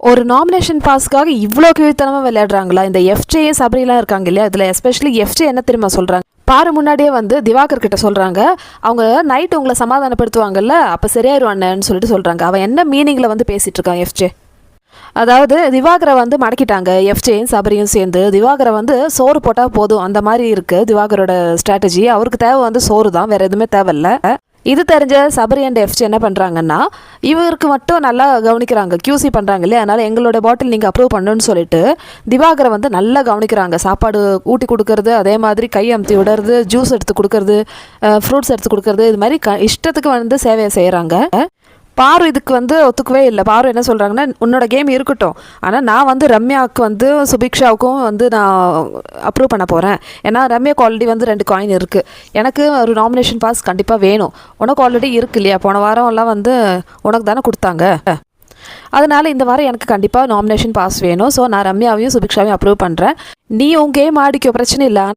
ஒரு நாமினேஷன் பாஸ்க்காக இவ்வளோ கீழ்த்தனமாக விளையாடுறாங்களா? இந்த எஃப்ஜே சபரிலாம் இருக்காங்க இல்லையா, இதில் எஸ்பெஷலி எஃப்ஜே என்ன தெரியுமா சொல்கிறாங்க? பாரு முன்னாடியே வந்து திவாகர் கிட்ட சொல்கிறாங்க, அவங்க நைட்டு உங்களை சமாதானப்படுத்துவாங்கல்ல, அப்போ சரியாயிருவானேன்னு சொல்லிட்டு சொல்கிறாங்க. அவன் என்ன மீனிங்கில் வந்து பேசிகிட்டு இருக்கான் எஃப்ஜே? அதாவது திவாகரை வந்து மடக்கிட்டாங்க எஃப்ஜேயும் சபரியும் சேர்ந்து. திவாகரை வந்து சோறு போட்டால் போதும் அந்த மாதிரி இருக்குது திவாகரோட ஸ்ட்ராட்டஜி. அவருக்கு தேவை வந்து சோறு தான், வேறு எதுவுமே தேவையில்லை. இது தெரிஞ்ச சபரி அண்ட் எஃப்ஜே என்ன பண்ணுறாங்கன்னா, இவருக்கு மட்டும் நல்லா கவனிக்கிறாங்க, கியூசி பண்ணுறாங்க இல்லையா, அதனால் எங்களோட பாட்டில் நீங்கள் அப்ரூவ் பண்ணணும்னு சொல்லிட்டு திவாகரை வந்து நல்லா கவனிக்கிறாங்க. சாப்பாடு ஊட்டி கொடுக்கறது, அதே மாதிரி கை அமுத்தி விடுறது, ஜூஸ் எடுத்து கொடுக்கறது, ஃப்ரூட்ஸ் எடுத்து கொடுக்கறது, இது மாதிரி இஷ்டத்துக்கு வந்து சேவையை செய்கிறாங்க. பாரு இதுக்கு வந்து ஒத்துக்கவே இல்லை. பாரு என்ன சொல்கிறாங்கன்னா, உன்னோட கேம் இருக்கட்டும், ஆனால் நான் வந்து ரம்யாவுக்கு வந்து சுபிக்ஷாவுக்கும் வந்து நான் அப்ரூவ் பண்ண போகிறேன். ஏன்னா ரம்யாவுக்கு ஆல்ரெடி வந்து 2 காயின் இருக்குது, எனக்கு ஒரு நாமினேஷன் பாஸ் கண்டிப்பாக வேணும். உனக்கு ஆல்ரெடி இருக்கு இல்லையா, போன வாரம் எல்லாம் வந்து உனக்கு தானே கொடுத்தாங்க, அதனால் இந்த வாரம் எனக்கு கண்டிப்பாக நாமினேஷன் பாஸ் வேணும். ஸோ நான் ரம்யாவையும் சுபிக்ஷாவையும் அப்ரூவ் பண்ணுறேன். நீ உன் கேம் ஆடிக்கோ, பிரச்சனை இல்லை.